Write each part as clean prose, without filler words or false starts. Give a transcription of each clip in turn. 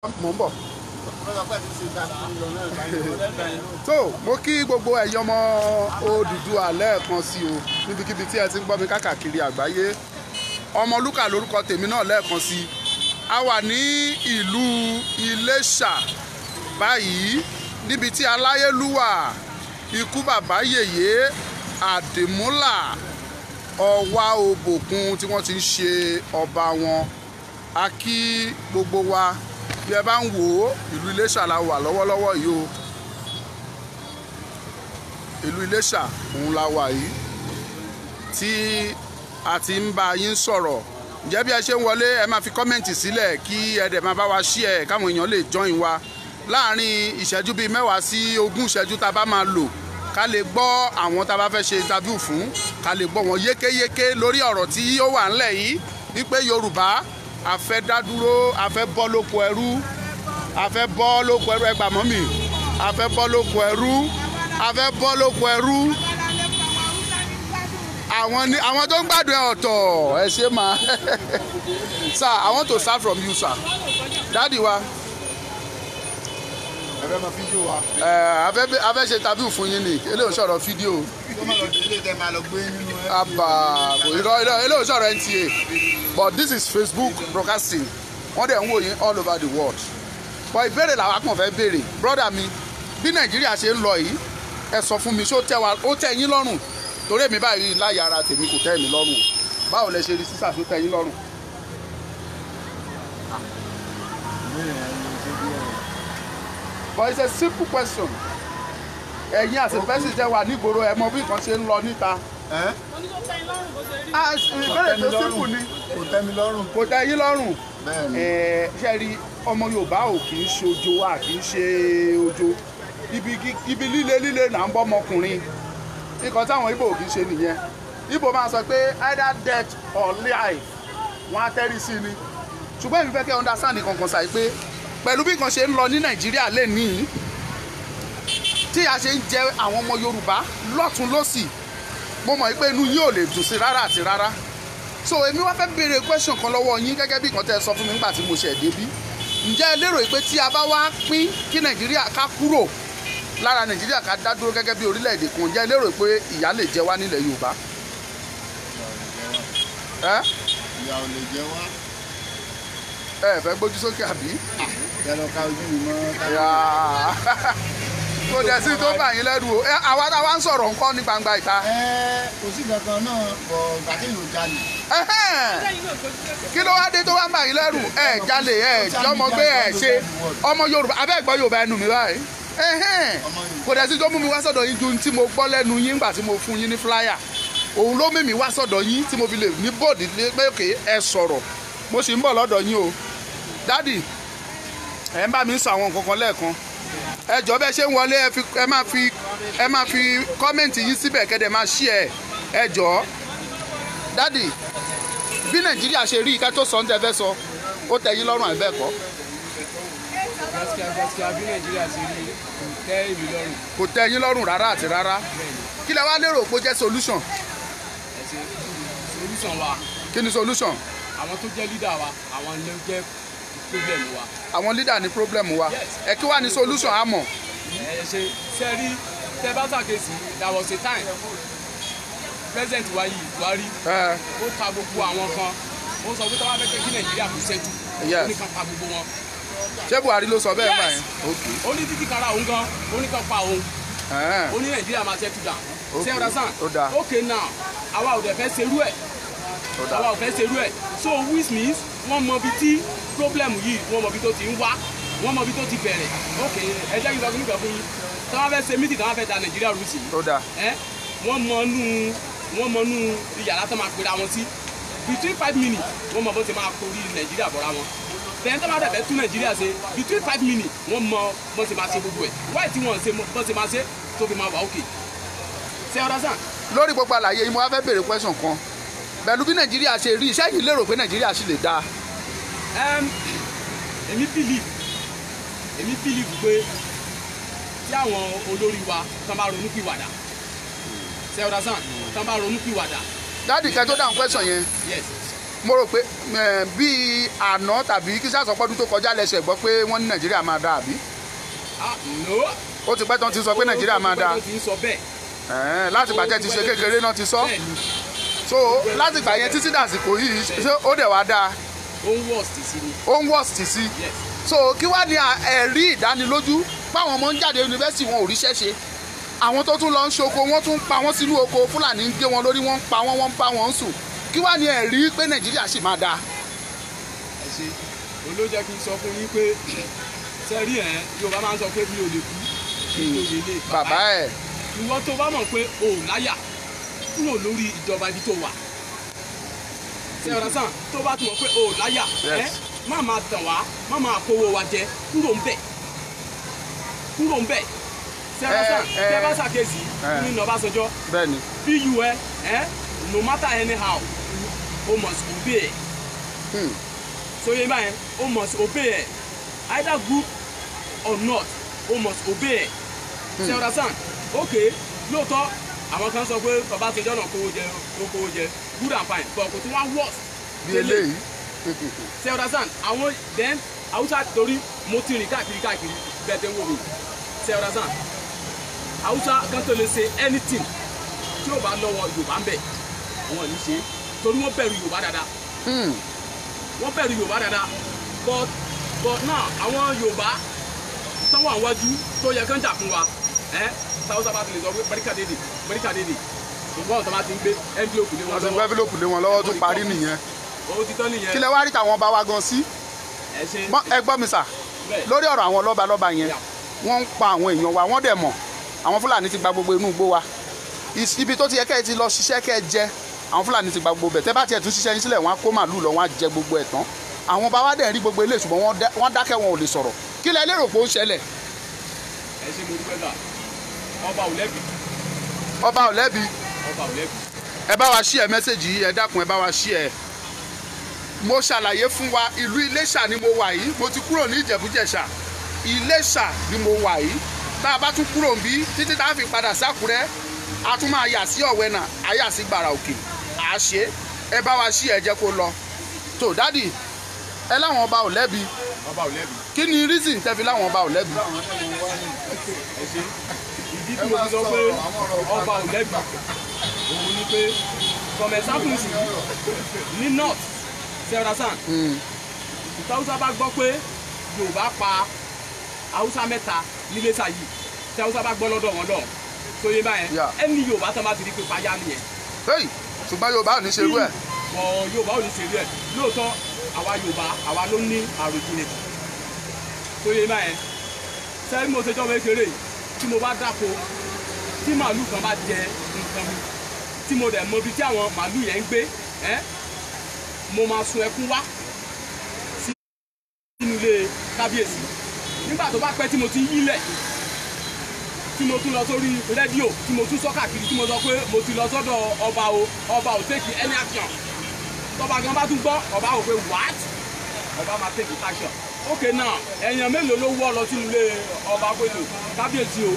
Mo ń bọ̀. So mo kí gbogbo ẹ̀yin ọmọ Odùduwà lẹ́ẹ̀kan sí o níbikíbi tí ẹ ti ń gbọ́ mi káàkiri àgbáyé. Ọmọlúkà lórúkọ tèmi náà lẹ́ẹ̀kan sí. A wà ní ìlú Iléṣà báyìí níbi tí aláyélúwà ikú bàbá yèyé Àdìmúlà Ọwá Òbòkun tí wọ́n ti ń ṣe ọba wọn. A kí gbogbo wa bí ẹ bá ń wò ó, ìlú Iléṣà la wà lọ́wọ́lọ́wọ́ yìí o. Ìlú Iléṣà òun la wà yìí tí a ti ń bá yín sọ̀rọ̀. Ǹjẹ́ bí ẹ ṣe ń wọlé ẹ máa fi kọ́mẹ̀ntì sílẹ̀ kí ẹ dẹ̀ máa bá wa share káwọn èèyàn lè join wa. Láàárín ìṣẹ́jú bíi 10 sí 20 ìṣẹ́jú tá a bá máa lò ká lè gbọ́ àwọn tá a bá fẹ́ ṣe interview fún, ká lè gbọ́ wọn yékéyéké lórí ọ̀rọ̀ tí ó wà ńlẹ̀ yìí wípé Yorùbá a fẹ́ dá dúró, a fẹ́ bọ́ lóko ẹrú, a fẹ́ bọ́ lóko ẹrú, ẹ gbà mọ́ mi, a fẹ́ bọ́ lóko ẹrú, a fẹ́ bọ́ lóko ẹrú. Àwọn tó ń gbádùn ẹ ọ̀tọ̀ ẹ ṣe máa. Sir, I want to start from you, sir. Daddy wa. Ẹ fẹ́ mọ fídíò wa. A fẹ́ ṣe interview fún yín ni, eléyìí sọ̀rọ̀ fídíò. Tó máa lọ sí ilé tẹ́ máa lọ gbé nínú ẹ. Eléyìí sọ̀rọ̀ NTA. But this is Facebook broadcasting. Wọ́n dẹ̀ ń wò yín all over the world. But ìbéèrè làwọn kan fẹ́ béèrè. Brother mi, bí Nàìjíríà ṣe ń lọ yìí, ẹ sọ fún mi ṣó tẹ́ yín lọ́rùn? Torí èmi báyìí láyà ara tèmi kò tẹ́ mi lọ́rùn. Báwo lẹ ṣe rí sísà tó tẹ́ yín lọ́rùn? But it's a simple question. Ẹ̀yin as a person tẹ́ wà nígboro ẹ mọ bí nǹkan ṣe ń lọ níta. Ìbéèrè tó simple ni. Kò tẹ́ mi lọ́rùn. Kò tẹ́ yín lọ́rùn. Bẹ́ẹ̀ni. Ṣé rí ọmọ Yorùbá ò kì í ṣe ojo à kì í ṣe ojo. Ibi líle là ń bọ́ ọmọkùnrin. Nǹkan táwọn Ìgbò kì í ṣe nìyẹn. Ìgbò máa sọ pé either death or life wọ́n á tẹ́rí sí ni. Ṣùgbọ́n èmi fẹ́ kẹ́ understand nǹkan kan ṣàì pé pẹ̀lú bí nǹkan ṣe ń lọ ní Nàìjíríà lénìí tí a ṣe ń jẹ àwọn ọmọ Yorùbá lọ́tún lọ́sì mo mọ̀ pé inú yín ò lè dùn sí rárá àti rárá. So èmi wá fẹ́ béèrè question kan lọ́wọ́ yín gẹ́gẹ́ bí nǹkan tẹ́ ẹ sọ fún mi nígbà tí mo ṣẹ̀ débí. Ǹjẹ́ ẹ lérò pé tí a bá wá pín kí Nàìjíríà ká kúrò lára Nàìjíríà ká dá dúró gẹ́gẹ́ bí orílẹ̀-èdè kan, ǹjẹ́ ẹ lérò pé ìyà lè jẹ wá nílẹ̀ Yorùbá? Ìyà ò lè jẹ wá. Ẹ fẹ́ gbójú sókè àbí? Ẹ lọ ka ojú mi mọ́. Kò dẹ̀ sí tó bà yín lẹ́rù o. Àwa táwa ń sọ̀rọ̀ nǹkan ní gbangba ìta. Kò sí kankan náà bọ̀ ìgbà tí yóò jalè. Kí ló wá dé tó wá ń bà yín lẹ́rù? Ẹ jalè, ẹ jọmọ gbé, ẹ ṣe ọmọ Yorùbá abẹ́ gbọ́ Yorùbá ẹnu mi báyìí. Kò dẹ̀ sí tó mú mi wá sọ̀dọ̀ yín ju tí mo gbọ́ lẹ́nu yín nígbà tí mo fún yín ní flyer. Òun ló mú mi wá sọ̀dọ̀ yín tí mo fi lè ní bọ́ọ̀dì pé òkè ẹ sọ̀rọ̀. Mo sì ń bọ̀ lọ́dọ̀ yín o. Dádì, ẹ ń bá mi sọ àwọn nǹkan kan lẹ́ẹ̀kan. Ẹ jọ̀ọ́ bẹ́ẹ̀ ṣe ń wọlé ẹ máa fi kọ́mẹ̀ntì yín síbẹ̀ kẹ́dẹ̀ máa share ẹ jọ̀ọ́. Dádì, bí Nàìjíríà ṣe rí ìka tó sọ ń tẹ́ fẹ́ sọ ó tẹ́ yín lọ́rùn àbẹ́ kọ́? Gaskiya bí Nàìjíríà ṣe rí kò tẹ́ èmi lọ́rùn. Kò tẹ́ yín lọ́rùn rárá àti rárá. Kí lẹ wá lérò pé ó jẹ́ solution? Solution wa. Kí ni solution? Àwọn tó jẹ́ leader wa àwọn ló jẹ́ problem wa. Àwọn leader ní problem wa. Ẹ kí wá ní solution á mọ̀? Ṣe sẹ́rí tẹ́ bá ṣàkíyèsí there was a time president wa yìí Buhari ó ta gbogbo àwọn kan ó sọ pé tí wọ́n bá fẹ́ kí Nàìjíríà kò ṣẹ́jú ó ní kan pa gbogbo wọn. Ṣé Buhari ló sọ bẹ́ẹ̀ báyìí? Ó ní títí kara òun gan ó ní kan pa òun ó ní Nàìjíríà máa ṣẹ́jú dà ṣé ọ̀dà sàn okay now àwa ò dẹ̀ fẹ́ ṣerú ẹ̀ àwa ò fẹ́ ṣerú ẹ̀ so which means wọ́n mọ ibi tí problem yìí wọ́n mọ ibi tó ti ń wá wọ́n mọ ibi tó ti bẹ̀rẹ̀ ok ẹ jẹ́ kí n sọ fún mi kan fún yín tí wọ́n fẹ́ ṣe mítì tí wọ́n fẹ́ da Nàìjíríà rú sí wọ́n mọ nú yàrá tó máa pera wọn sí between 5 minutes wọ́n mọ bó ti máa torí Nàìjíríà bọ́ra wọn tẹ̀yìn tó máa dẹ̀ fẹ́ tún Nàìjíríà ṣe between 5 minutes wọ́n mọ bó ti máa ṣe gbogbo ẹ̀ wáyé tí wọ́n ṣe bó ti máa ṣe tó fi máa wà ok ṣé ọ̀dà sàn. Lórí gbogbo àlàyé yìí mo wá fẹ́ béèrè question kan pẹ̀lú bí Nàìjíríà ṣe rí iṣẹ́ yìí lérò pé Nàìjíríà sì lè dáa. Èmi believe pé tí àwọn olórí wa tán bá ronú pìwàdà ṣé ọ̀dà sàn tán bá ronú pìwàdà. Dádì kẹ́ tó dáhùn question yẹn. Yes. mo rò pé bíi àná tàbí kí sàsọpọ́dún tó kọjá lẹ́sẹ̀ gbọ́ pé wọ́n ní Nàìjíríà máa dáa àbí. ó ti pẹ́ tán ti sọ pé Nàìjíríà máa dáa. láti gbàjẹ́ ti ṣe kékeré náà ti sọ. so láti gbà yẹn títí dàsìkò yìí ṣé ó dẹ̀ wá dáa. ó ń worst sí ni. ó ń worst sí. so kí wá ní ẹ̀rí ìdánilójú báwọn ọmọ ń jáde yunifásitì wọn ò ríṣẹ́ ṣe àwọn tó tún lọ ń ṣoko wọ́n tún pa wọ́n sínú oko Fúlàní ń gé wọn lórí wọ́n ń pa wọ́n wọ́n ń bá wọn sùn kí wá ní ẹ̀rí pé Nàìjíríà sì máa dáa. ẹ ṣe olójẹ́ kí n sọ fún yín pé sẹ́rí ẹ̀ Yorùbá máa ń sọ pé mi ò lè kú kí n tó yẹlé bàbá ẹ̀. ìwọ tó bá mọ̀ pé o ò láyà kúrò lórí ìjọba ibi tó wà ṣe ọ̀rọ̀ sàn tó bá ti mọ̀ pé o ò láyà má máa tàn wá má máa kówó wa jẹ kúrò ń bẹ̀ ṣe ọ̀rọ̀ sàn tẹ́ bá ṣàkíyèsí nínú Ọbásanjọ́ bu no matter anyhow o must obey so yẹn báyẹn o must obey either good or not o must obey ṣe ọ̀rọ̀ sàn ok lóòótọ́ àwọn kan sọ pé Ọbásanjọ́ náà kówó jẹ good and fine but kò tún wá worst. bí eléyìí. ṣe understand àwọn then Hausa torí mo ti rìn káàkiri bẹ́ẹ̀ tẹ́ ń wò mí ṣe understand Hausa kan tó lè ṣe anything tí yóò bá lọ́wọ́ Yorùbá ń bẹ̀ wọn ò ní ṣe torí wọ́n bẹ̀rù Yorùbá dáadáa wọ́n bẹ̀rù Yorùbá dáadáa but now àwọn Yorùbá táwọn àwájú tó yẹ kán jà fún wa Hausa bá ti lè sọ pé barikadede ṣùgbọ́n ọ̀tọ̀ bá ti ń gbé envelope lé wọn lọ́wọ́. wọ́n ti gbé envelope lé wọn lọ́wọ́ tó parí nìyẹn. ó ti tán nìyẹn. kí lẹ wá rí tàwọn ọba wa gan sí. ẹ gbọ́ mi sà lórí ọ̀rọ̀ àwọn lọ́balọ́ba yẹn wọ́n ń pa àwọn èèyàn wa wọ́n dẹ̀ mọ̀ àwọn Fúlàní ti gba gbogbo inú igbó wa ibi tó ti yẹ kẹ́ ẹ ti lọ ṣiṣẹ́ kẹ́ ẹ jẹ àwọn Fúlàní ti gba gbogbo bẹ̀ tẹ́ bá tiẹ̀ tún ṣiṣẹ́ yín sílẹ̀ wọ́n á kó màálù lọ wọ́n á jẹ gbogbo ẹ̀ tán àwọn ọba wa dẹ̀ rí gbogbo ilé ṣùgbọ́n wọ́n dákẹ́ wọn ò lè sọ̀rọ̀ kí lẹ lérò pé ó ń ṣẹlẹ̀. ẹ ṣe mo dúpẹ́ gbà ọba ò lẹ́bi. ọba ò lẹ́bi. ọba ò lẹ́bi. ẹ bá wa ṣí ẹ mẹ́sẹ̀gì yìí ẹ dákun ẹ bá wa ṣí ẹ. mo ṣàlàyé fún wa ìlú Iléṣà ni mo wà yìí mo ti kúrò ní Ìjẹ̀bú-Jẹ̀ṣà Iléṣà ni mo wà yìí tá a bá tún kúrò ń bí títí tá a fi padà sákúrẹ́ a tún máa yà sí Ọ̀wẹ́nà a yà sí Gbàrà Òkè à á ṣe ẹ bá wa ṣí ẹ jẹ́ kó lọ. tó dádì ẹ láwọn ọba ò lẹ́bi. ọba ò lẹ́bi. kí ni reason tẹ́ fi láwọn ọba ò lẹ́bi. ẹ ṣe ìdí tí mo fi sọ pé ọba ò lẹ́bi òun ni pé from example ní north sẹ́wọ́dásán Hausa bá gbọ́ pé Yorùbá pa Hausa mẹ́ta ní Iléṣà yìí tí Hausa bá gbọ́ lọ́dọ̀ wọn lọ tó yé báyẹn ẹni Yorùbá tó bá ti di pé payá nìyẹn. ṣùgbọ́n Yorùbá ò ní ṣerú ẹ̀. Yorùbá ò ní ṣerú ẹ̀ lóòótọ́ àwa Yorùbá àwa ló ní àròjinlẹ̀ tó yé báyẹn sẹ́yìn mo ṣe jọ́ kékeré tí mo bá dáko tí màálù kan bá jẹ nǹkan mi tí mo dẹ̀ mọ ibi tí àwọn màálù yẹn ń gbé mo máa sun ẹkún wá sí inú ilé kábíyèsí nígbà tó bá pẹ́ tí mo ti yílẹ̀ tí mo tún lọ sórí rédíò tí mo tún sọ káàkiri tí mo sọ pé mo ti lọ sọ́dọ̀ ọba ò take any action tọ́ba gan bá tún gbọ́ ọba ò pé what ọba máa take action ok now èèyàn mélòó ló wọ́ lọ sínú ilé ọba pẹ̀lú kábíyèsí o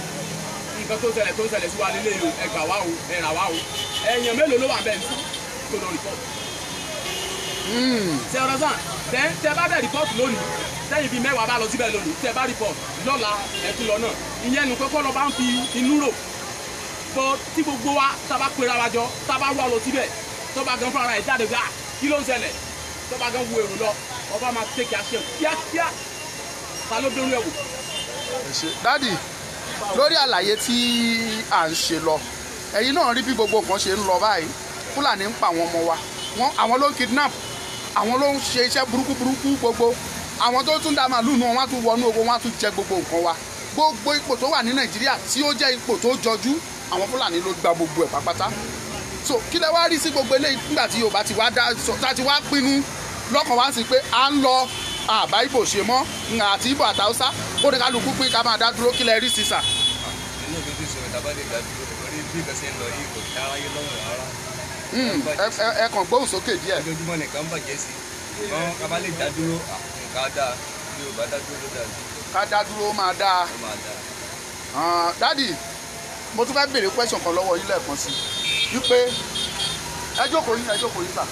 nǹkan tó ń ṣẹlẹ̀ sí wa nílé o ẹ gbà wá o ẹ rà wá o èèyàn mélòó ló wà bẹ́ẹ̀ ní tó lọ rìpọ́tù. ṣe ọ̀rọ̀ sàn tẹ bá dẹ̀ rìpọ́tù lónìí sẹ́yìn bíi mẹ́wàá bá lọ síbẹ̀ lónìí tẹ bá rìpọ́tù lọ́la ẹ̀tún lọ náà ìyẹn nu kọ́kọ́ lọ bá ń fi inú rò bọ́ tí gbogbo wa tá a bá pera wa jọ tá a bá wà lọ síbẹ̀ tó bá gan fúnra ẹ̀ jáde gbà kí ló ń ṣẹlẹ̀ tó bá gan wo èrò lọ ọba máa tẹ̀kì àṣẹ kíákíá ta ló dórí ẹ̀ wò. dádì lórí àlàyé tí à ń ṣe lọ ẹ̀yin náà rí bí gbogbo kan ṣe ń lọ báyìí Fúlàní ń pa àwọn ọmọ wa àwọn ló ń kidnap àwọn ló ń ṣe iṣẹ́ burúkú gbogbo àwọn tó tún dá màálù nù wọn á tún wọnú oko wọn á tún jẹ gbogbo nǹkan wa gbogbo ipò tó wà ní Nàìjíríà tí ó jẹ́ ipò tó jọjú àwọn Fúlàní ló gba gbogbo ẹ̀ pápátá so kí lẹ wá rí sí gbogbo eléyìí nígbà tí Yorùbá ti wá ti wá pinnu lọ́kàn wá sí pé à ń lọ àbá Ìgbò ṣe mọ́ àti Ìgbò àti Haúsá ó ní kálukú pín ká máa dá dúró kí lẹ rí sí sà. inú mi ti sọ ìdábàdé dá dúró lórí bí nǹkan ṣe ń lọ yìí kò dá ayé lọ́rùn rárá. ẹ kàn gbóhùn sókè díẹ̀. ojoojúmọ́ nìkan bàjẹ́ sí wọn ká bá lè dá dúró nǹkan dáa bí Yorùbá dá dúró ló dáa. ká dá dúró máa dáa. dádì mo tún fẹ́ béèrè question kan lọ́wọ́ yín lẹ́ẹ̀kan sí wípé ẹ jókòó yín sà.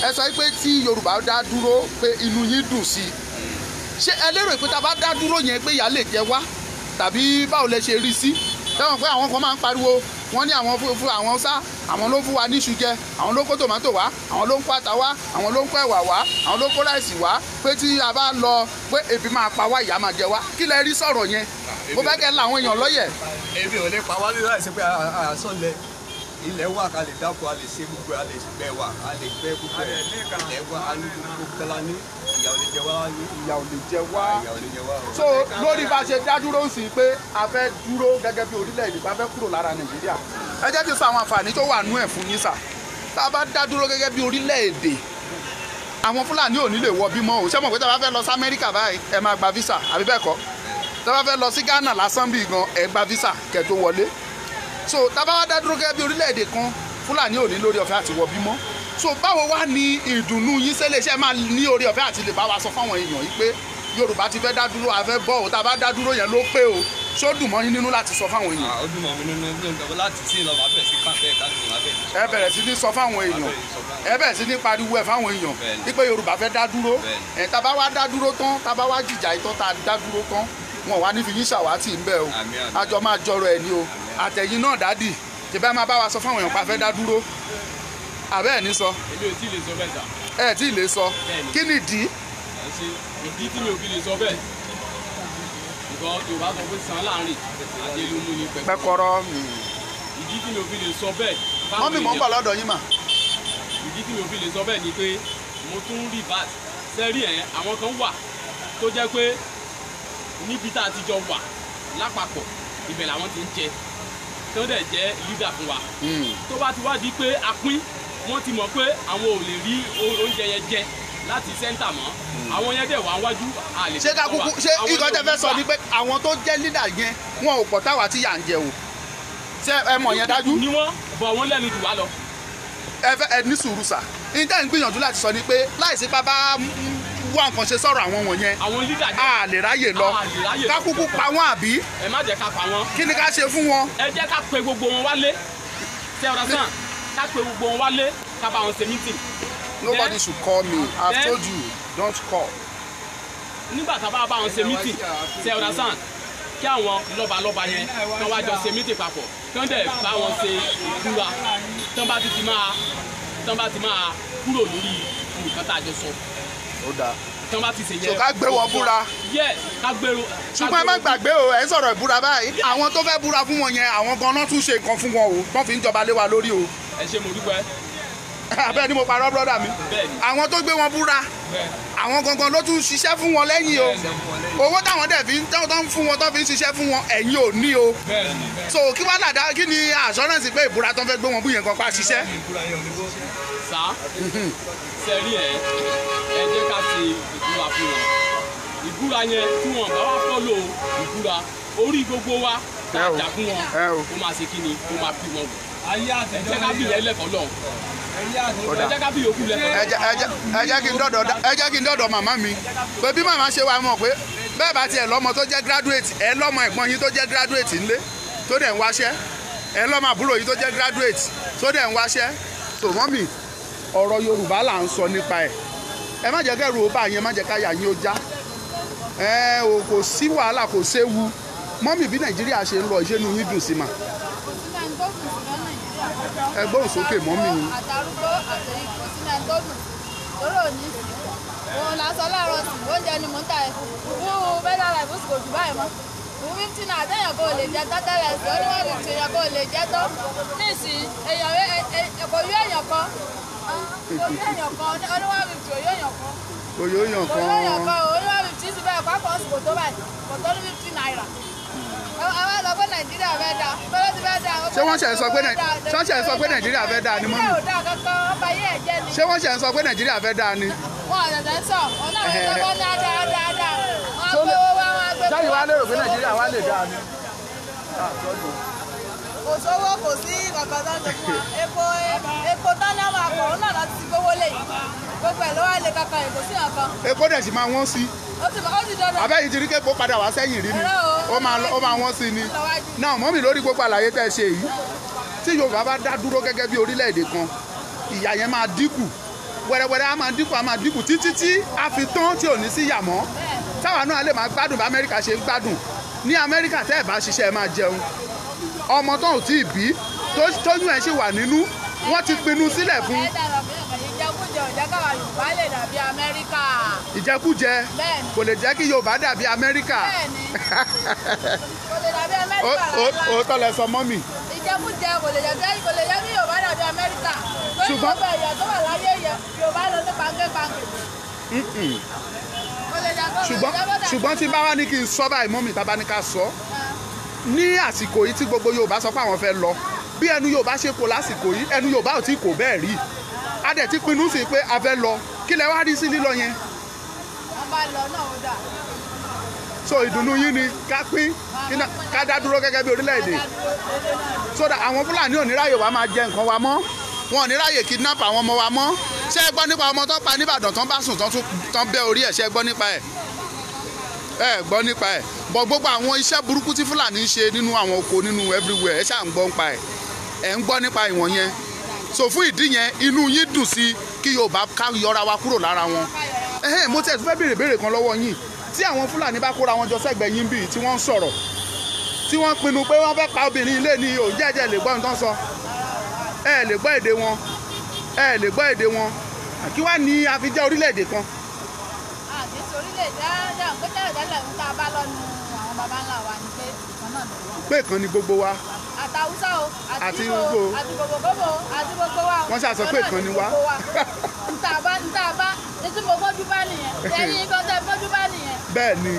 ẹ sọ pé tí Yorùbá dá dúró pé inú yín dùn sí i ṣé ẹ lérò pé tá a bá dá dúró yẹn pé ìyà lè jẹ wá tàbí báwo lẹ ṣe rí sí tẹ́wọ̀n pé àwọn kan máa ń pariwo wọ́n ní àwọn fún àwọn sá àwọn ló fún wa níṣu jẹ àwọn ló kó tòmátò wá àwọn ló ń kó ata wá àwọn ló ń kó ẹ̀wà wá àwọn ló kó ráìsì wá pé tí a bá lọ pé ebi máa pa wá ìyà máa jẹ wá kí lẹ rí sọ̀rọ̀ yẹn mo fẹ́ kẹ́ la àwọn èèyàn lọ́yẹ̀. ebi ò lè pa wá ní láìsí pé àsọlẹ̀ ilẹ̀ wà ká lè dáko a lè ṣe gbogbo a lè gbẹ wà a lè gbẹ gbogbo ilẹ̀ wà a ní gbogbo kẹla ní ìyà ò lè jẹ wá ní. ìyà ò lè jẹ wá. ìyà ò lè jẹ wá. so lórí bá a ṣe dá dúró sí pé a fẹ́ dúró gẹ́gẹ́ bí orílẹ̀-èdè bá fẹ́ kúrò lára Nàìjíríà ẹ jẹ́ kí n sọ àwọn àǹfààní tó wà nú ẹ̀ fún yín sà tá a bá dá dúró gẹ́gẹ́ bí orílẹ̀-èdè àwọn Fúlàní ò ní lè wọ bímọ o ṣé mọ̀ pé tá a bá fẹ́ lọ sí Amẹ́ríkà báyìí ẹ máa gba visa àbí bẹ́ẹ̀ kọ́ tá a bá fẹ́ lọ sí Ghana lásán bíi gan ẹ gba visa kẹ́ tó wọlé so tá a bá wá dá dúró gẹ́gẹ́ bí orílẹ̀-èdè kan Fúlàní ò ní lórí ọ̀fẹ́ àti wọ bímọ so báwo wá ní ìdùnnú yín ṣẹlẹ̀ ṣe máa ní orí ọ̀fẹ́ àti lè bá wa sọ fáwọn èèyàn yìí pé Yorùbá ti fẹ́ dá dúró a fẹ́ bọ́ ò tá a bá dá dúró yẹn ló pé o ṣó dùn mọ́ yín nínú láti sọ fáwọn èèyàn. ó dùn mọ́ mi nínú láti sí ìlọ́ba bẹ̀rẹ̀ sí kàńpẹ́ káàkiri wọn bẹ̀rẹ̀. ẹ bẹ̀rẹ̀ sí ní sọ fáwọn èèyàn ẹ bẹ̀rẹ̀ sí ní pariwo ẹ̀ fáwọn èèyàn wípé Yorùbá fẹ́ dá dúró ẹ̀ tá a bá wá dá dúró tán tá a bá wá jìjà ìtọ́ tá a dá dúró tán wọn wá ní fi yín ṣàwátì ń bẹ o àjọ máa jọrọ ẹ̀ ní o àtẹ̀yìn náà dádì tìbẹ́ máa bá wa sọ fáwọn èèyàn pa fẹ́ dá dúró àbẹ́ ẹ̀ ní sọ. èmi ò tí ì lè sọ bẹ́ẹ̀ sà. ẹ tí ì lè sọ kí ni ìdí. ìdí tí mi ò fi lè sọ bẹ́ẹ̀ nǹkan Yorùbá sọ pé san láàrin àjẹlómú ni pẹkọrọ. ìdí tí mi ò fi lè sọ bẹ́ẹ̀. wọ́n mi mọ̀ ń bọ̀ lọ́dọ̀ yín mà. ìdí tí mi ò fi lè sọ bẹ́ẹ̀ ni pé mo tún rí bá sẹ́rí ẹ̀ àwọn kan wà tó jẹ́ pé níbi tá a ti jọ wà lápapọ̀ ibẹ̀ làwọn ti ń jẹ tó dẹ̀ jẹ́ leader fún wa. tó bá ti wá di pé a pín wọ́n ti mọ̀ pé àwọn ò lè rí oúnjẹ yẹn jẹ láti sẹ́ńtà mọ́ àwọn yẹn dẹ̀ wá wájú àlè. ṣé ká kúkú ṣé ìkan tẹ fẹ́ sọ ni pé àwọn tó jẹ́ leader yẹn wọn ò pọ̀ táwa tí yà ń jẹ o ṣé ẹ mọ̀ yẹn dájú. ni wọ́n bọ̀ wọ́n lẹ́nu jù wá lọ. ẹ fẹ́ ẹ ní sùúrù sà níta ń gbìyànjú láti sọ ni pé láìsí pa bá wá nǹkan ṣe sọ̀rọ̀ àwọn wọ̀nyẹn àwọn leader yẹn a lè ráyè lọ ká kúkú pa wọ́n àbí. ẹ má jẹ́ ká pa wọ́n. kí ni ká ṣe fún wọn. ẹ jẹ́ ká pe gbogbo wọn wálé ṣé ọ̀rọ̀ sàn ká pe gbogbo wọn wálé ká bá wọn ṣe meeting. Nobody should call me. I've told you, don't call. nígbà tá a bá wọn ṣe meeting ṣe ọ̀rọ̀ sàn kí àwọn lọ́balọ́ba yẹn kí wọ́n wá jọ ṣe meeting papọ̀ kí wọ́n dẹ̀ bá wọn ṣe ìbúra tí wọ́n bá ti máa kúrò lórí nǹkan tá a jọ sọ. Ó dáa. tí wọ́n bá ti ṣe yẹn. so ká gbé wọn búra. yes ká gbèrò. ṣùgbọ́n ẹ má gbàgbé o ẹ sọ̀rọ̀ ìbúra báyìí àwọn tó fẹ́ búra fún wọn yẹn àwọn gan-an tún ṣe nǹkan fún wọn o wọ́n fi ń jọba lé wa lórí o. ẹ ṣe mo dúpẹ́. abẹ́ ni mo parọ́ brọ́dà mi. àwọn tó gbé wọn búra àwọn gangan ló tún ṣiṣẹ́ fún wọn lẹ́yìn o owó táwọn dẹ̀ fi ń fún wọn tó fi ń ṣiṣẹ́ fún wọn ẹ̀yìn ò ní o. so kí wàá làdá kí ni assurance pé ìbúra tó ń fẹ́ gbé wọn bú yẹn kan pa ṣiṣẹ́. sá sẹ́rí ẹ̀ ẹ jẹ́ ká ṣe ìbúra fún wọn ìbúra yẹn tí wọn bá wá fọ́lò ìbúra orí gbogbo wa ká jà fún wọn ó máa ṣe kí ni ó máa fi wọn wò ẹ jẹ́ ká bí yẹn lẹ́kọ̀ọ́ lọ ẹ jẹ́ ká bí yòókù lẹ́kọ̀ọ́. ẹ jẹ́ kí n dọ̀dọ̀ màmá mi pé bí màmá ṣe wà mọ̀ pé bẹ́ẹ̀ bá tiẹ̀ lọ́mọ tó jẹ́ graduate ẹ lọ́mọ ẹ̀gbọ́n yín tó jẹ́ graduate ńlé tó dẹ̀ ń wáṣẹ́ ẹ lọ́mọ àbúrò yín tó jẹ́ graduate tó dẹ̀ ń wáṣẹ́ tó mọ́mì ọ̀rọ̀ Yorùbá là ń sọ nípa ẹ̀ ẹ má jẹ́ kẹ́rù ó bá yẹn má jẹ́ káyà yín ó já ẹ ò kò sí wàhálà kò séwu mọ́mì bí Nàìjíríà ṣe ń lọ ìṣẹ́nu yín dùn sí mà ẹ gbóhùn sókè mọ́mì. àtàrúgbó àtẹ̀yìn kò sí náà tó dùn lórí òní òun lásán láàárọ̀ sí oúnjẹ ni mò ń tà ẹ̀ fún bẹ́ẹ̀ lára ìbùsùn kò jù báyìí mọ́ fún 15 náà àtẹ̀yàn kò lè jẹ tán tẹ́lẹ̀ sí oníwọ̀n 50 èèyàn kò lè jẹ tán nísìnyí èèyàn kò yó èèyàn kan oníwọ̀n 50 òyó èèyàn kan òyó èèyàn kan oníwọ̀n 50 sí bẹ́ẹ̀ pápọ̀ sí kò tó báyìí kò tó ní 50 náírà àwọn lọ pé Nàìjíríà fẹ́ dáa bẹ́ẹ̀ ti fẹ́ dáa. ṣé wọ́n ṣe ń sọ pé Nàìjíríà fẹ́ dáa ni mọ́mí. Nàìjíríà ò dáa kankan ọba yé ẹ̀jẹ̀ ni. ṣé wọ́n ṣe ń sọ pé Nàìjíríà fẹ́ dáa ni. wọn àtẹ̀tẹ̀ ń sọ ọ̀nà àwọn ìjọba ní adáadáa wọn gbé owó wá wọn gbé. sáyìn wá lérò pé Nàìjíríà wá lè dáa ni. kò sówó kò sí kankan tó ń ṣe fún wa epo tán ní àwọn àpò òun náà láti ti gbówó lè yìí gbogbo ẹ̀ ló wá lè kankan èkó sí kankan. epo dẹ̀ sì máa wọ́n sí. ó ti dọ́dọ̀. abẹ́yìí ti rí képo padà wá sẹ́yìn rí ni ó máa wọ́n sí ni. náà mọ́mì lórí gbogbo àlàyé tẹ́ ẹ ṣe yìí tí Yorùbá bá dá dúró gẹ́gẹ́ bí orílẹ̀-èdè kan ìyà yẹn máa dínkù wẹ́rẹ́wẹ́rẹ́ á máa dínkù títí tí a fi tán tí ò ní sí yà mọ́ táwa náà lè máa gbádùn bí Amẹ́ríkà ṣe ń gbádùn ní Amẹ́ríkà tẹ́ ẹ̀ bá ṣiṣẹ́ ẹ máa jẹun ọmọ tó ò tí ì bí tóyún ẹ̀ ṣì wà nínú wọ́n ti pinnu sílẹ̀ fún. ìjẹkújẹ ò jẹ́ káwa Yorùbá lè dàbí Amẹ́ríkà. ìjẹkújẹ kò lè jẹ́ kí Yorùbá dàbí Amẹ́ríkà. bẹ́ẹ̀ni kò lè dàbí Amẹ́ríkà rárá. òótọ́ lẹ sọ mọ́mì. ìjẹkújẹ kò lè jẹ́ kí Yorùbá dàbí Amẹ́ríkà. ṣùgbọ́n gbogbo ẹ̀yà tó wà láyé Yorùbá ló ní pàǹkẹ́pàǹkẹ́. ṣùgbọ́n tí bá wá ní kí n sọ báyìí mọ́mì tá a bá ní ká sọ ní àsìkò yìí tí gbogbo Yorùbá sọ pé àwọn fẹ́ lọ bí ẹnu Yorùbá ṣe kó lásìkò yìí ẹnu Yorùbá ò tí kò bẹ́ẹ̀ rí a dẹ̀ ti pinnu sí pé a fẹ́ lọ kí lẹ wá rí sí lílọ yẹn. wọ́n bá lọ náà ó dà. so ìdùnnú yín ni ká pín ká dá dúró gẹ́gẹ́ bí orílẹ̀-èdè so that àwọn Fúlàní ò ní ráyè wá máa jẹ nǹkan wa mọ́ wọn ò ní ráyè kidnap àwọn ọmọ wa mọ́ ṣé ẹ gbọ́ nípa ọmọ tó pa nìbàdàn tán bá sùn tán bẹ́ orí ẹ̀ ṣé ẹ gbọ́ nípa ẹ̀ ẹ gbọ́ nípa ẹ̀ bọ̀ gbogbo àwọn iṣẹ́ burúkú tí Fúlàní ń ṣe nínú àwọn oko nínú everywhere ẹ ṣáà ń gbọ́ nípa ẹ̀ ń gbọ́ nípa ìwọ̀n yẹn so fún ìdí yẹn inú yín dùn sí kí Yorùbá ká yọra wa kúrò lára wọn mo tẹ̀ tún fẹ́ béèrè kan lọ́wọ́ yín tí àwọn Fúlàní bá kóra wọn jọ sẹ́gbẹ̀ẹ́ yín bíi tí wọ́n ń sọ̀rọ̀ tí wọ́n pinnu pé wọ́n fẹ́ pa obìnrin ilé ní òǹjẹ́jẹ́ lè gbọ́ nǹkan sọ ẹ lè gbọ́ èdè wọn kí wá ní àfijẹ́ orílẹ̀-èdè kan. àdéṣe orílẹ̀-èdè ajá pé tẹ́lẹ̀tẹ́lẹ̀ ń tá a bá lọ́nu àwọn baba ńlá wa ni pé ìkan náà ló wà. pé ìkan ni gbogbo wa. àtàwùsá o àti Ìgbò àti gbogbogbò àti gbogbo wa. wọ́n ṣàṣọ pé ìkan ni wa. ntàbá etí mo gbójú bá nìyẹn ẹ̀yin kan tẹ́ gbójú bá nìyẹn. bẹ́ẹ̀ni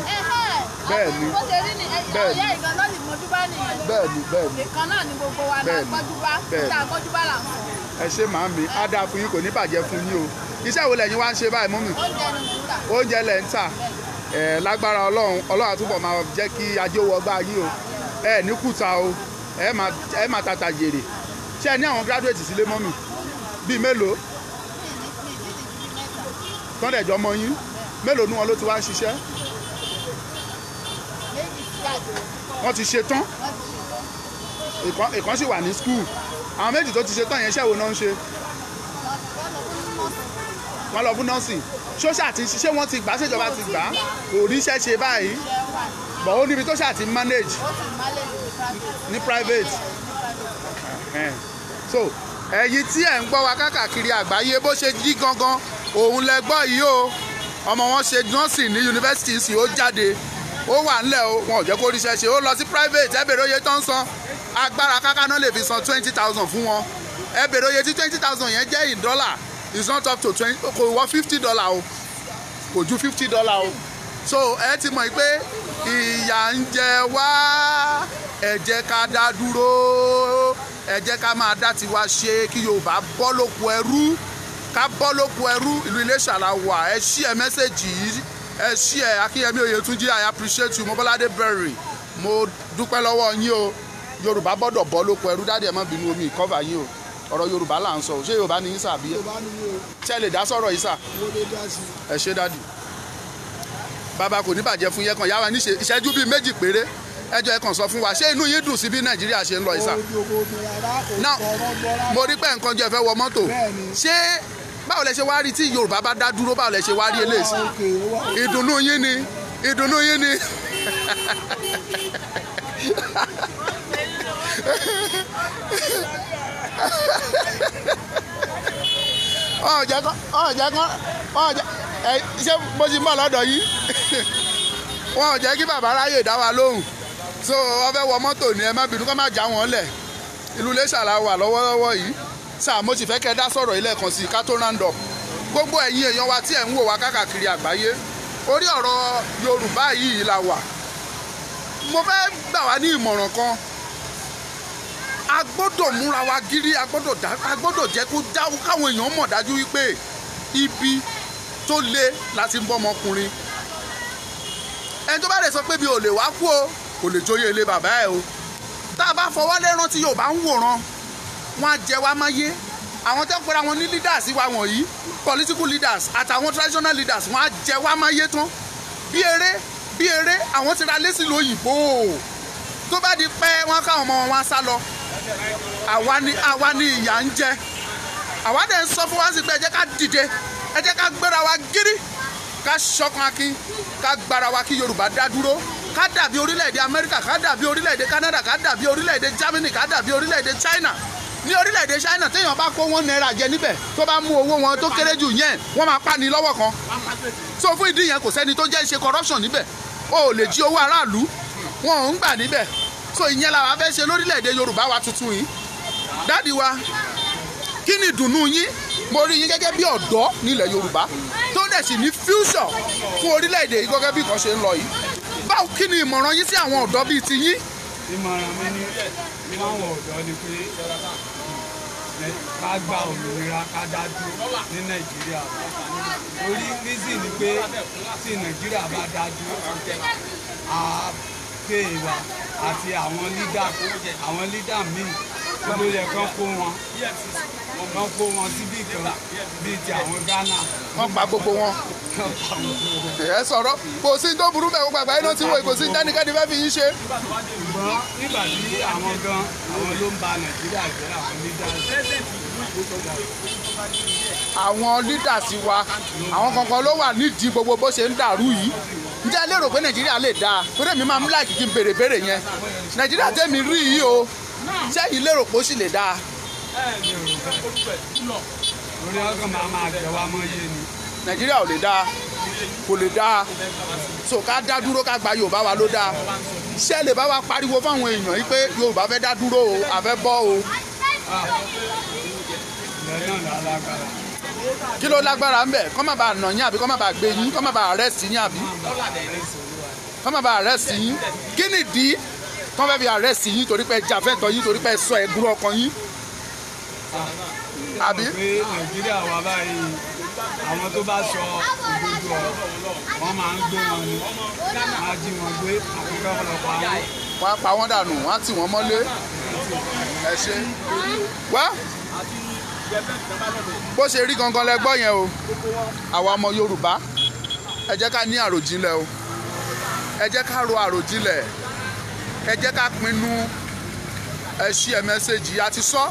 bẹ́ẹ̀ni bó ṣe rí ni ọ̀yá ìkan náà ni gbójú bá nìyẹn. bẹ́ẹ̀ni ìkan náà ni gbogbo wa náà gbójú bá níta gbójú bá là ń sọ. ẹ ṣe màámi á dáa fún yín kò ní bàjẹ́ fún yín o iṣẹ́ wo lẹ́yìn wá ń ṣe báyìí mọ́mì. oúnjẹ lẹ̀ ń tà lágbára Ọlọ́run àtúbọ̀ máa jẹ́ kí ajé wọgbà yín o ẹ ní kùtà o ẹ máa tàtà jèrè ṣé ẹ ní àwọn graduate sílé mọ́mì bíi mélòó tọ́ndẹ̀jọ́ mọ yín mélòó ní wọn ló ti wá ń ṣiṣẹ́ wọ́n ti ṣe tán ìkan sì wà ní school àwọn méjì tó ti ṣe tán yẹn ṣẹ́wó náà ń ṣe wọ́n lọ fún nọ́ọ̀sì ṣóṣà ti ṣe wọ́n ti gbà ṣèjọba ti gbà kò ríṣẹ́ ṣe báyìí bọ̀ ó níbi tó ṣà ti manage ní private so ẹ̀yin tí ẹ̀ ń gbọ́ wa káàkiri àgbáyé bó ṣe jí gangan òun lẹ gbọ́ yìí o ọmọ wọn ṣe nọ́ọ̀sì ní yunifásitì sí ó jáde ó wà ńlẹ̀ o wọn ò jẹ́ kó ríṣẹ́ ṣe ó lọ sí private ẹ bèrè oye tó ń san agbára káká náà lè fi san 20,000 fún wọn ẹ bèrè oye tí 20,000 yẹn jẹ́ in dollar it's not up to 20 kò wọ $50 o kò ju $50 o so ẹ ti mọ̀ pé ìyà ń jẹ wá ẹ jẹ́ ká dá dúró ẹ jẹ́ ká máa dá tiwa ṣe kí Yorùbá bọ́ lóko ẹrú ká bọ́ lóko ẹrú ìlú Iléṣà la wà ẹ ṣí ẹ mẹ́sẹ̀gì yìí ẹ ṣí ẹ Akínyẹmí Oyètúnjí I appreciate you Mọ́bọ́ládé Berry mo dúpẹ́ lọ́wọ́ yín o Yorùbá gbọ́dọ̀ bọ́ lóko ẹrú dáàdì ẹ má bínú omi ìkọ́fà yín o ọ̀rọ̀ Yorùbá là ń sọ ṣé Yorùbá ní yín sà bí ṣe lè dá sọ̀rọ̀ yìí sà ẹ ṣé dáàdì bàbá kò ní bàjẹ́ fún yẹn kan yàrá ní ìṣẹ́jú bíi méjì péré ẹjọ́ ẹ kàn sọ fún wa ṣé inú yín dùn sí bí Nàìjíríà ṣe ń lọ ìsà náà mo rí pé nǹkan jẹ́ fẹ́ wọ mọ́tò ṣé báwo lẹ ṣe wá rí tí Yorùbá bá dá dúró báwo lẹ ṣe wá rí eléyìí ìdùnnú yín ni ìdùnnú yín ni ṣé bó ti mọ̀ lọ́dọ̀ yìí wọn ò jẹ́ kí bàbá ráyè dá wa lóhùn so wọ́n fẹ́ wọ mọ́tò ní ẹ má bínú kó má já wọn lẹ̀ ìlú Iléṣà la wà lọ́wọ́lọ́wọ́ yìí sáà mo sì fẹ́ kẹ́ dá sọ̀rọ̀ ilé kan sí ká tó round up gbogbo ẹ̀yin èèyàn wa tí ẹ̀ ń wò wá káàkiri àgbáyé orí ọ̀rọ̀ Yorùbá yìí la wà mo fẹ́ gbà wá ní ìmọ̀ràn kan a gbọ́dọ̀ múra wa gírí a gbọ́dọ̀ jẹ́ kó dáwọ́ káwọn èèyàn mọ̀ dájú wípé ibi tó le láti ń bọ́ ọmọkùnrin ẹni tó bá lè sọ pé mi ò lè wá kú o kò lè jóyè ilé bàbá ẹ o tá a bá fọwọ́ lẹ́rán tí Yorùbá ń wòran wọn á jẹ wá máyé àwọn tó ń pera wọn ní leaders wa wọ̀nyí political leaders àtàwọn traditional leaders wọn á jẹ wá máyé tán bí eré àwọn ti ra lẹ́sìn lóyìnbó tó bá di pẹ́ wọn káwọn ọmọ wọn sá lọ àwa ni ìyà ń jẹ àwa dẹ̀ ń sọ fún wa sí pé ẹ jẹ́ ká dìde ẹ jẹ́ ká gbéra wa gírí ká ṣọ̀kan akin ká gbára wa kí Yorùbá dá dúró ká dàbí orílẹ̀-èdè Amẹ́ríkà ká dàbí orílẹ̀-èdè Canada ká dàbí orílẹ̀-èdè Germany ká dàbí orílẹ̀-èdè China ní orílẹ̀-èdè China téèyàn bá kó wọn náírà jẹ níbẹ̀ tó bá mú owó wọn tó kéré jù yẹn wọ́n máa pa ní lọ́wọ́ kan so fún ìdí yẹn kò sẹ́ni tó jẹ́ ṣe corruption níbẹ̀ o ò lè jí owó aráàlú wọn ò ń gbà níbẹ̀ so ìyẹn làwa fẹ́ ṣe lórílẹ̀-èdè Yorùbá wa tuntun yìí dáàdi wa kí ni ìdùnnú yín mo rí yín gẹ́gẹ́ bí ọ̀dọ́ nílẹ̀ Yorùbá tó dẹ̀ sì ní future fún orílẹ̀-èdè yìí gẹ́gẹ́ bí nǹkan ṣe ń lọ yìí báwo kí ni ìmọ̀ràn yín sí àwọn ọ̀dọ́ bíi ti yín. ìmọ̀ràn mi ní àwọn ọ̀dọ́ ni pé ká gba òmìnira ká dá dúró ní Nàìjíríà orí reason ni pé tí Nàìjíríà bá dá dúró pé ìwà àti àwọn lídà míì ló yẹ kán kó wọn síbí kan bíi ti àwọn Ghana. wọ́n pa gbogbo wọn. ẹ sọ̀rọ̀ kò sí tó burú bẹ́ẹ̀ gbàgbà iná tí wọ́n kò sí dánikẹ́ni fẹ́ fi yín ṣe. ṣùgbọ́n nígbà tí àwọn ló ń ba Nàìjíríà jẹ́ àwọn lídà. àwọn leaders wa àwọn kankan ló wà nídìí gbogbo bó ṣe ń dàrú yìí ǹjẹ́ ẹ lérò pé Nàìjíríà lè dáa torí èmi máa ń láìkí kí n béèrè yẹn Nàìjíríà tẹ́mi rí yìí o ṣé yìí lérò pé ó sì lè dáa. orí ọkàn máa jẹ wá mọ́ yé ni. Nàìjíríà ò lè dáa kò lè dáa so ká dá dúró ká gba Yorùbá wa ló dáa ṣé lè bá wa pariwo fáwọn èèyàn yìí pé Yorùbá fẹ́ dá dúró o àfẹ́ bọ́ o. kí ló lágbára ń bẹ̀ kọ́ má bàa nà yín àbí kọ́ má bàa gbé yín kọ́ má bàa arrest yín àbí kọ́ má bàa arrest yín kí nìdí kọ́ fẹ́ fi arrest yín torí pé jà fẹ́ tọ́ yín torí pé sọ ẹ̀gúrú ọkàn yín àbí. Nàìjíríà wà báyìí àwọn tó bá sọ òdodo ọ̀rọ̀ wọ́n máa ń gbé wọn ni wọ́n á jí wọn gbé àfikún ọlọ́pàá wọn. wọ́n á pa wọ́n dànù wọ́n á tì wọ́n mọ́lé ẹ ṣe wá bó ṣe rí gangan lẹ gbọ́ yẹn o àwa ọmọ Yorùbá ẹ jẹ́ ká ní àròjinlẹ̀ o ẹ jẹ́ ká ro àròjinlẹ̀ ẹ jẹ́ ká pinnu ẹ ṣí ẹ mẹ́sẹ̀gì àti sọ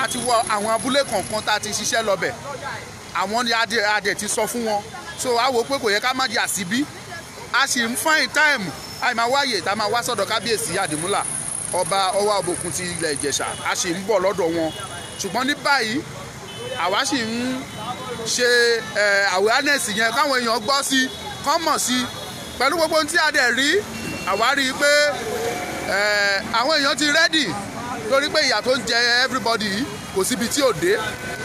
àti wọ àwọn abúlé kọ̀ọ̀kan tá a ti ṣiṣẹ́ lọ́bẹ̀ àwọn ni adẹ̀ ti sọ fún wọn so a wò pé kò yẹ ká má di àsìbí a sì ń find time àìmá wáyè tá a máa wá sọ́dọ̀ kábíyèsí Àdìmúlà ọba Ọwá Òbòkun ti ilẹ̀ Ìjẹ̀ṣà a sì ń bọ̀ lọ́dọ̀ wọn ṣùgbọ́n ní báyìí àwa sì ń ṣe awareness yẹn káwọn èèyàn gbọ́ sí kán mọ̀ sí pẹ̀lú gbogbo ohun tí a dẹ̀ rí àwa rí i pé àwọn èèyàn ti ready lórí pé ìyà tó ń jẹ everybody kò síbi tí ò dé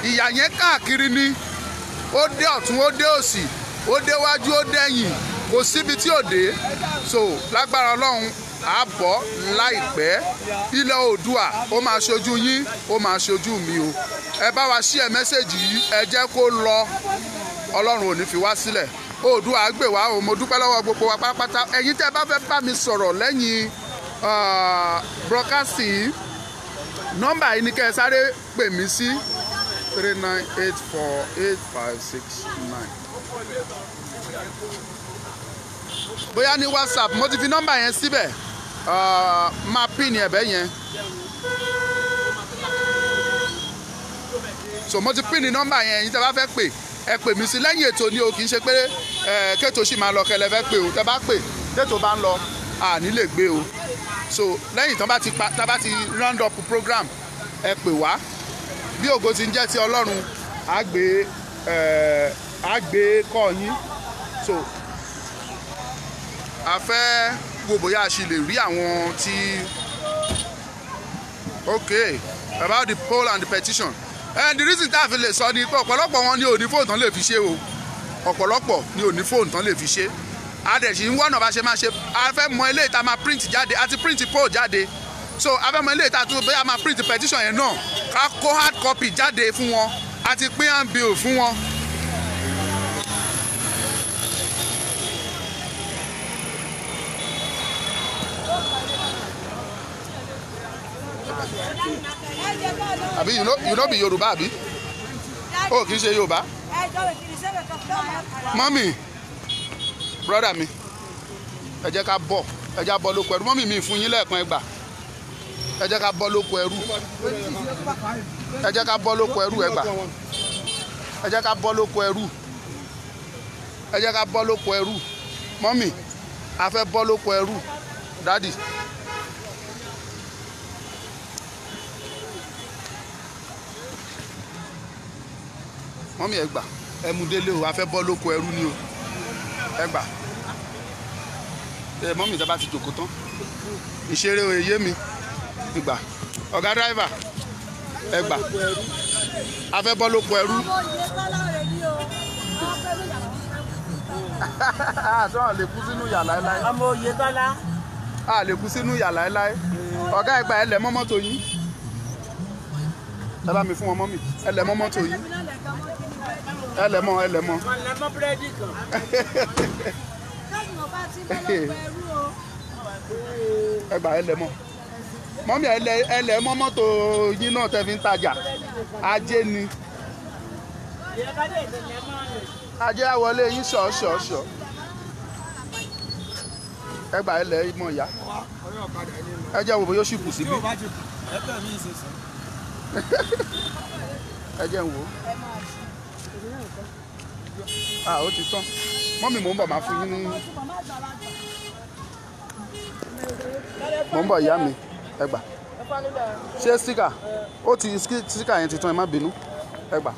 ìyà yẹn káàkiri ni ó dé ọ̀tún ó dé òsì ó dé wájú ó dẹ̀yìn kò síbi tí ò dé so lágbára Ọlọ́run àbọ̀ láìpẹ́ ilẹ̀ Oòduà ó máa ṣojú yín ó máa ṣojú mi o ẹ bá wa share mẹ́sẹ̀gì yìí ẹ jẹ́ kó lọ Ọlọ́run ò ní fi wá sílẹ̀ Oòduà gbè wá o mo dúpẹ́ lọ́wọ́ gbogbo wa pátápátá ẹ̀yin tẹ́ bá fẹ́ bá mi sọ̀rọ̀ lẹ́yìn broadcasting nọ́mbà yìí ni kẹ́ ẹ sáré pè mí sí 39848569 bóyá ní WhatsApp mo ti fi nọ́mbà yẹn síbẹ̀ máa pín ẹ̀bẹ̀ yẹn so mo ti pín nọ́mbà yẹn yìí tẹ́ bá fẹ́ pè ẹ pè mí sí lẹ́yìn ètò ni o kì í ṣe pé kéètò sì máa lọ kẹlẹ́ fẹ́ pè o tẹ́ bá pè kéètò bá ń lọ àní lè gbé o so lẹ́yìn tán bá ti round up program ẹ pè wá bí ògo ti ń jẹ́ ti Ọlọ́run á gbé kọ́ yín so a fẹ́ wo bóyá a ṣì lè rí àwọn tí okay about the poll and the petition and the reason tá a fi lè sọ ni pé ọ̀pọ̀lọpọ̀ wọn ni ò ní fóònù tán lè fi ṣe o ọ̀pọ̀lọpọ̀ ni ò ní fóònù tán lè fi ṣe a dẹ̀ sì ń wọ́nà bá ṣe máa ṣe a fẹ́ mọ eléyìí tá a máa print jáde àti print poll jáde so a fẹ́ mọ eléyìí tá a tún bẹ́ẹ̀ a máa print petition yẹn náà ká kó hard copy jáde fún wọn àti pín handbill fún wọn. àbí you know be Yorùbá àbí ó kì í ṣe Yorùbá mọ́mì brọ́dà mi ẹ jẹ́ ká bọ̀ ẹ jẹ́ ká bọ́ lóko ẹrú mọ́mì mi fún yín lẹ́ẹ̀kan ẹgbà ẹ jẹ́ ká bọ́ lóko ẹrú ẹ jẹ́ ká bọ́ lóko ẹrú ẹ gbà ẹ jẹ́ ká bọ́ lóko ẹrú ẹ jẹ́ ká bọ́ lóko ẹrú mọ́mì a fẹ́ bọ́ lóko ẹrú dádì. mọ́mì ẹ gbà ẹ mú délé o a fẹ́ bọ́ lóko ẹrú ni o ẹ gbà ẹ mọ́mì tá bá ti jòkó tán ìṣeré o èyé mi ìgbà ọ̀gá dráìvà ẹ gbà a fẹ́ bọ́ lóko ẹrú. àti wọn lè kú sínú yà láéláé. ọmọ òye tọ́lá. a lè kú sínú yà láéláé ọ̀gá ẹ gbà ẹ lẹ̀ mọ́ mọ́tò yín ẹ bá mi fún wọn mọ́mì ẹ lẹ̀ mọ́ mọ́tò yín ẹ lẹ̀ mọ́ ẹ lẹ̀ mọ́. lẹ́mọ́ búrẹ́dì kan. ẹ gbà ẹ lẹ̀ mọ́ mọ́mì ẹ lẹ̀ mọ́ mọ́tò yín náà tẹ́ fi ń tajà ajé ni ajé àwọlé yín ṣọ̀ọ̀ṣọ̀ọ̀ṣọ̀ ẹ gbà ẹ lẹ̀ mọ́ ìyá ẹ jẹ́ wo bó yóò ṣì kù síbí ẹ jẹ́ ń wò ó ó ti tán mọ́mì mò ń bọ̀ máa fún yín ní mò ń bọ̀ ìyá mi ẹ gbà ṣé stika ó ti stika yẹn ti tán ẹ má bínú ẹ gbà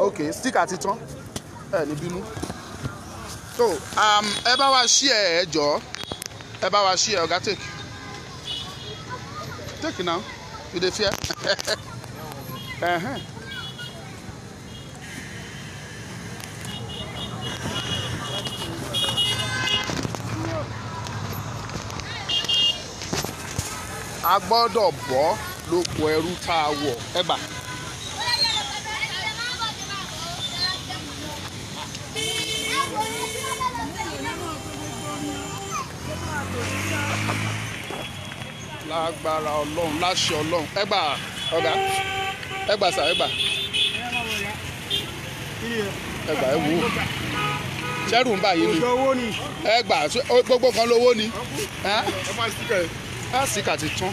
ok stika ti tán ẹ ní bínú so ẹ bá wa ṣí ẹ jọ ẹ bá wa ṣí ẹ ọ̀gá take now you dey fear a gbọ́dọ̀ bọ́ lóko ẹrú tá a wọ̀ ẹ gbà. lágbára ọlọ́run láṣẹ ọlọ́run ẹ gbà ọ̀gá ẹ gbà sà ẹ gbà ẹ wò ó ṣẹ́rù ń bà yín ni ẹ gbà gbogbo kan lówó ni síkà ti tán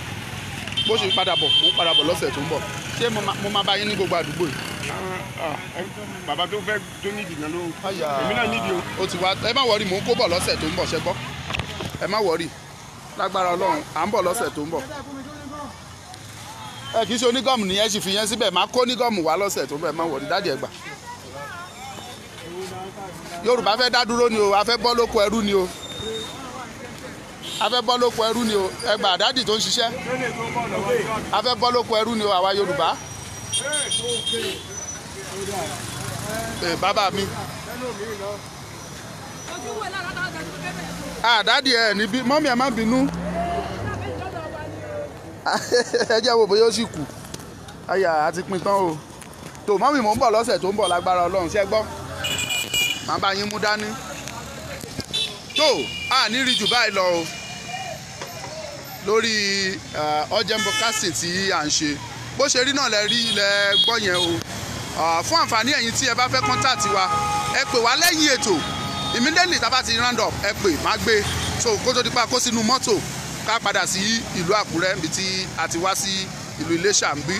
bó ṣe padà bọ̀ mo ń padà bọ̀ lọ́sẹ̀ tó ń bọ̀ ṣé mo máa bá yín ní gbogbo àdúgbò yìí. bàbá tó fẹ́ tó nídìí náà ló èmi náà nídìí o. ó ti wá ẹ má wọrí mò ń kó bọ̀ lọ́sẹ̀ tó ń bọ̀ ṣẹ gbọ́ ẹ má wọrí lágbára ọlọ́run à ń bọ̀ lọ́sẹ̀ tó ń bọ̀. ẹ kì í ṣe onígọ́ọ̀mù nìyẹn sì fi yẹn síbẹ̀ máa kó onígọ́ọ̀mù wá lọ́sẹ̀ tó ń bọ̀ ẹ má wọrí dáàdì ẹ gbà. Yorùbá fẹ́ dá dúró ni o a fẹ́ bọ́ lóko ẹrú ni o a fẹ́ bọ́ lóko ẹrú ni o ẹ gbà dáàdì tó ń ṣiṣẹ́ a fẹ́ bọ́ lóko ẹrú ni o àwa Yorùbá bàbá mi dáàdì ẹ níbí mọ́mí ẹ má bínú ẹ jẹ́ wo bóyá ó sì kù àyà àti pin tán o tó mọ́mí mò ń bọ̀ lọ́sẹ̀ tó ń bọ̀ lágbára Ọlọ́run ṣẹ́ gbọ́ màá bá yín mú dání tó a ní rí jù báyìí lọ o lórí urgent broadcasting tí à ń ṣe bó ṣe rí náà lẹ rí ilẹ̀ gbọ́ yẹn o fún àǹfààní ẹ̀yin tí ẹ bá fẹ́ contact wa ẹ pè wá lẹ́yìn ètò immediately tá a bá ti round up ẹ pè má gbé so kó tó di pa kó sínú mọ́tò ká padà sí ìlú Àkúrẹ́ níbi tí a ti wá sí ìlú Iléṣà ń bí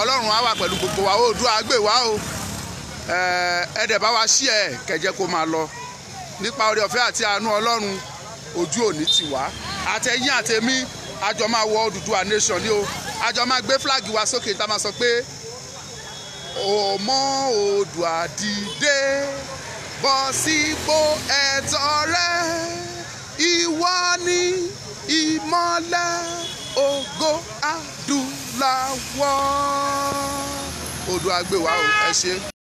Ọlọ́run á wà pẹ̀lú gbogbo wa Oòduà á gbè wá o ẹ dẹ̀ bá wa ṣí ẹ kẹjẹ kó máa lọ nípa oore ọ̀fẹ́ àti àánú Ọlọ́run ojú òní tì wá àtẹ̀yìn àtẹ̀mí àjọ máa wọ Odùduwà nation ni o àjọ máa gbé flag wa sókè tá a máa sọ pé ọmọ Oòduà dìde bọ́ sípò ẹ̀tọ́ rẹ ìwọ ni ìmọ́lẹ̀ ògo adúláwọ̀ Oòduà gbè wá o ẹ ṣé.